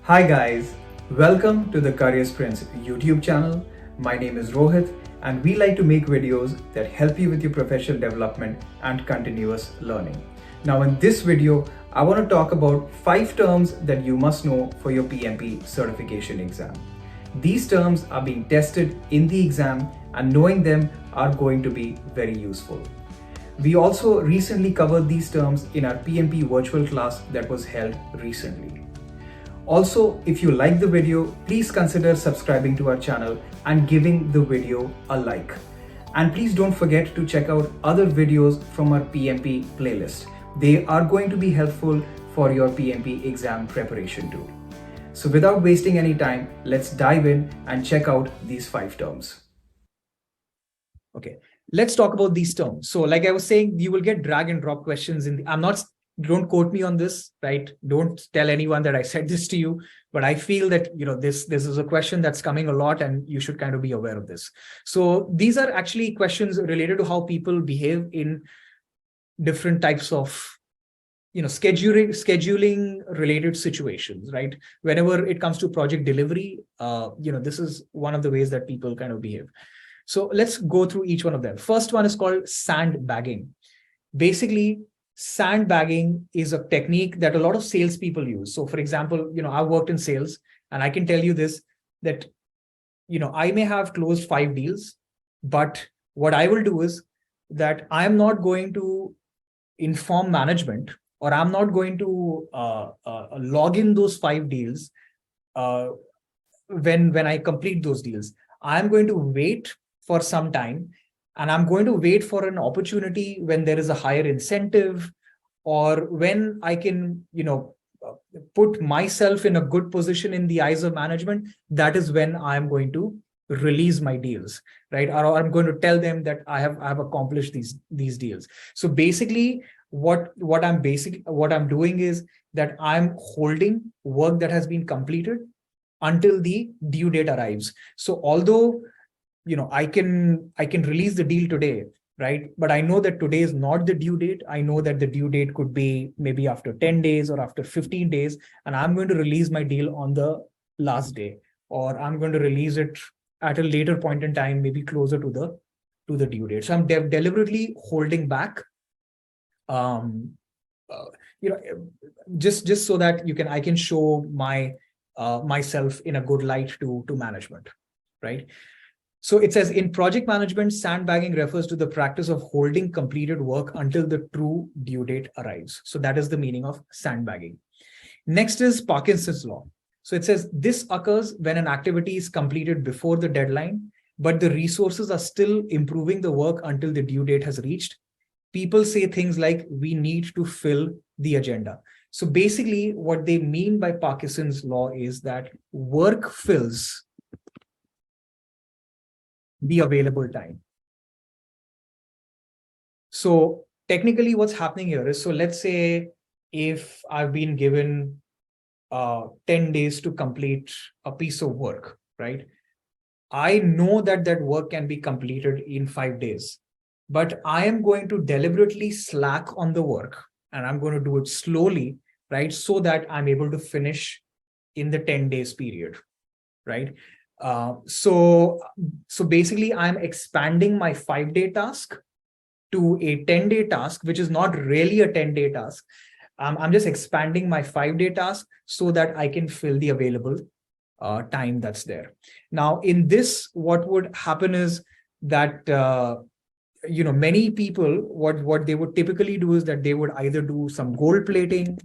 Hi guys, welcome to the Career Sprints YouTube channel. My name is Rohit and we like to make videos that help you with your professional development and continuous learning. Now in this video, I want to talk about 5 terms that you must know for your PMP certification exam. These terms are being tested in the exam and knowing them are going to be very useful. We also recently covered these terms in our PMP virtual class that was held recently. Also, if you like the video, please consider subscribing to our channel and giving the video a like. And please don't forget to check out other videos from our PMP playlist. They are going to be helpful for your PMP exam preparation too. So without wasting any time, let's dive in and check out these 5 terms. Okay, let's talk about these terms. So like I was saying, you will get drag and drop questions don't quote me on this, right? Don't tell anyone that I said this to you, but I feel that, this is a question that's coming a lot and you should kind of be aware of this. So these are actually questions related to how people behave in different types of, scheduling related situations, right? Whenever it comes to project delivery, this is one of the ways that people kind of behave. So let's go through each one of them. First one is called sandbagging. Basically, sandbagging is a technique that a lot of salespeople use. So for example, I've worked in sales and I can tell you this, that, I may have closed 5 deals, but what I will do is that I'm not going to inform management or I'm not going to log in those 5 deals when I complete those deals. I'm going to wait for some time. And I'm going to wait for an opportunity when there is a higher incentive or when I can, put myself in a good position in the eyes of management. That is when I'm going to release my deals, right? Or I'm going to tell them that I have accomplished these deals. So basically, what I'm doing is that I'm holding work that has been completed until the due date arrives. So although I can release the deal today, right? But I know that today is not the due date. I know that the due date could be maybe after 10 days or after 15 days. And I'm going to release my deal on the last day, or I'm going to release it at a later point in time, maybe closer to the due date. So I'm deliberately holding back, just so that I can show myself in a good light to management, right? So it says in project management, sandbagging refers to the practice of holding completed work until the true due date arrives. So that is the meaning of sandbagging. Next is Parkinson's law. So it says this occurs when an activity is completed before the deadline, but the resources are still improving the work until the due date has reached. People say things like, we need to fill the agenda. So basically what they mean by Parkinson's law is that work fills the available time. So technically what's happening here is, so let's say if I've been given 10 days to complete a piece of work, right? I know that work can be completed in 5 days, but I am going to deliberately slack on the work and I'm going to do it slowly, right? So that I'm able to finish in the 10 days period, right? So basically I'm expanding my 5-day task to a 10-day task, which is not really a 10-day task. I'm just expanding my 5-day task so that I can fill the available time that's there. Now in this, what would happen is that, many people, what they would typically do is that they would either do some gold plating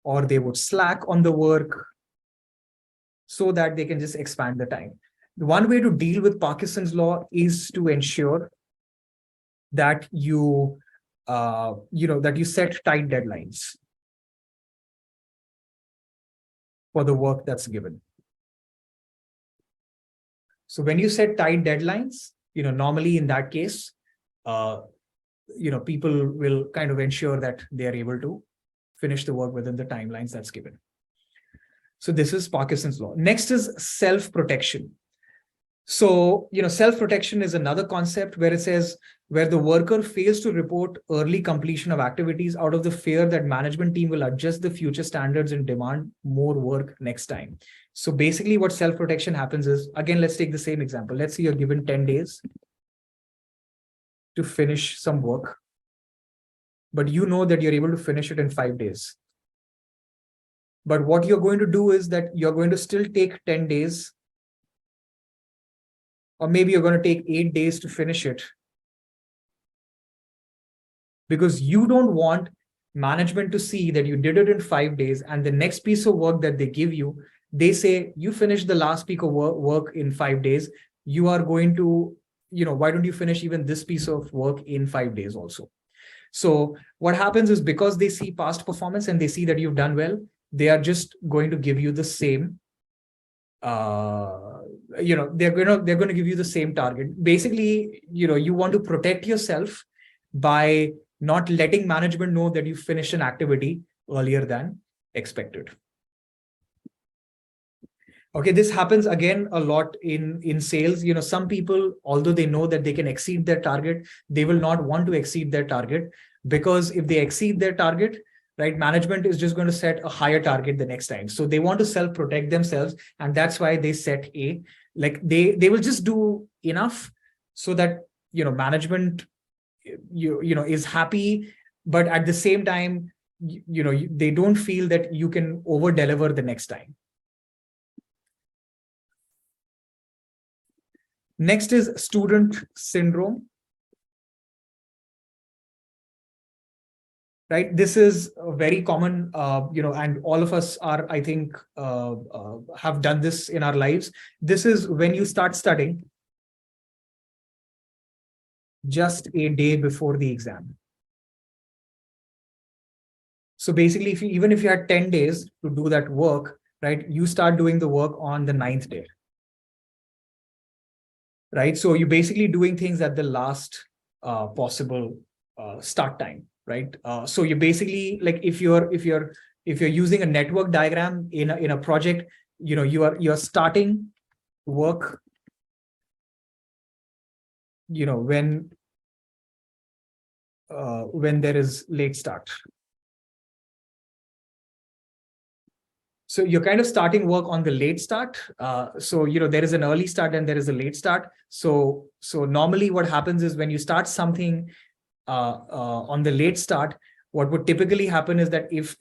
or they would slack on the work, so that they can just expand the time. The one way to deal with Parkinson's law is to ensure that you set tight deadlines for the work that's given. So when you set tight deadlines, normally in that case, people will kind of ensure that they are able to finish the work within the timelines that's given. So this is Parkinson's law. Next is self-protection. So, self-protection is another concept where it says where the worker fails to report early completion of activities out of the fear that management team will adjust the future standards and demand more work next time. So basically what self-protection happens is, again, let's take the same example. Let's say you're given 10 days to finish some work, but you know that you're able to finish it in 5 days. But what you're going to do is that you're going to still take 10 days, or maybe you're going to take 8 days to finish it, because you don't want management to see that you did it in 5 days and the next piece of work that they give you, they say you finished the last piece of work in 5 days. You are going to, why don't you finish even this piece of work in 5 days also? So what happens is, because they see past performance and they see that you've done well, they are just going to give you the same, they're going to give you the same target. Basically, you want to protect yourself by not letting management know that you finished an activity earlier than expected. Okay, this happens again a lot in sales. Some people, although they know that they can exceed their target, they will not want to exceed their target, because if they exceed their target, right, management is just going to set a higher target the next time. So they want to self-protect themselves, and that's why they set they will just do enough so that management is happy, but at the same time they don't feel that you can over deliver the next time. Next is student syndrome. Right, this is very common, and all of us are, I think, have done this in our lives. This is when you start studying just a day before the exam. So basically, even if you had 10 days to do that work, right, you start doing the work on the 9th day. Right, so you're basically doing things at the last possible start time. Right, so you're basically, like, if you're using a network diagram in a project, you're starting work when there is late start. So you're kind of starting work on the late start. So there is an early start and there is a late start. So normally what happens is, when you start something on the late start, what would typically happen is that if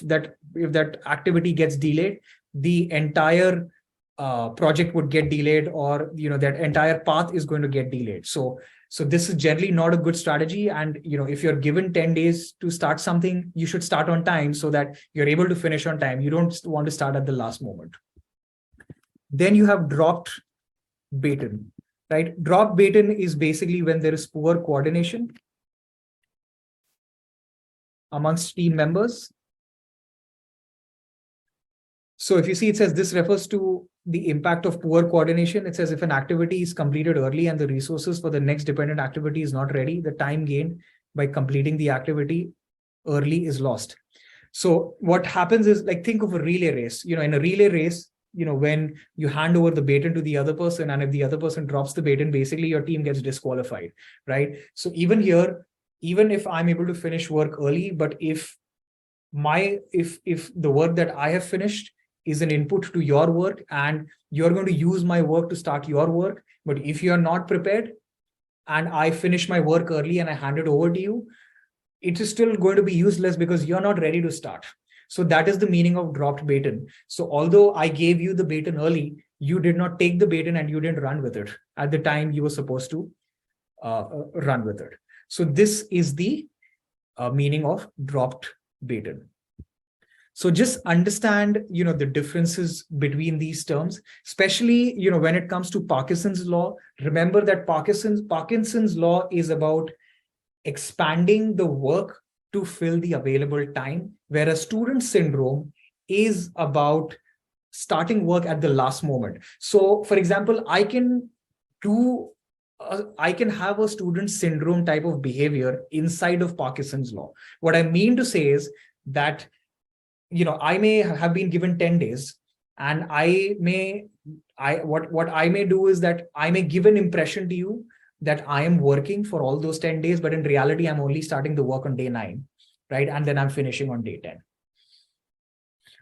that activity gets delayed, the entire project would get delayed, or that entire path is going to get delayed. So this is generally not a good strategy. And if you're given 10 days to start something, you should start on time so that you're able to finish on time. You don't want to start at the last moment. Then you have dropped baton. Right, drop baton is basically when there is poor coordination amongst team members. So if you see, it says this refers to the impact of poor coordination. It says if an activity is completed early and the resources for the next dependent activity is not ready, the time gained by completing the activity early is lost. So what happens is, like, think of a relay race. In a relay race, when you hand over the baton to the other person, and if the other person drops the baton, basically your team gets disqualified, right? So even here, even if I'm able to finish work early, but if the work that I have finished is an input to your work, and you're going to use my work to start your work, but if you're not prepared and I finish my work early and I hand it over to you, it is still going to be useless because you're not ready to start. So that is the meaning of dropped baton. So although I gave you the baton early, you did not take the baton and you didn't run with it at the time you were supposed to run with it. So this is the meaning of dropped baton. So just understand, the differences between these terms, especially, when it comes to Parkinson's law. Remember that Parkinson's law is about expanding the work to fill the available time, whereas student syndrome is about starting work at the last moment. So for example, I can have a student syndrome type of behavior inside of Parkinson's law. What I mean to say is that, I may have been given 10 days and I what I may do is that I may give an impression to you that I am working for all those 10 days, but in reality, I'm only starting the work on day 9, right? And then I'm finishing on day 10.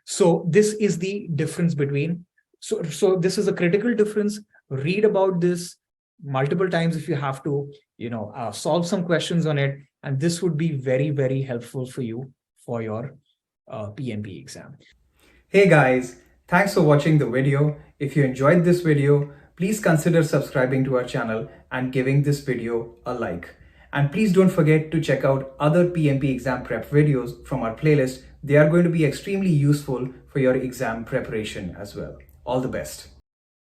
So this is the difference between, so this is a critical difference. Read about this multiple times if you have to, solve some questions on it. And this would be very, very helpful for you for your PMP exam. Hey guys, thanks for watching the video. If you enjoyed this video, please consider subscribing to our channel and giving this video a like. And please don't forget to check out other PMP exam prep videos from our playlist. They are going to be extremely useful for your exam preparation as well. All the best.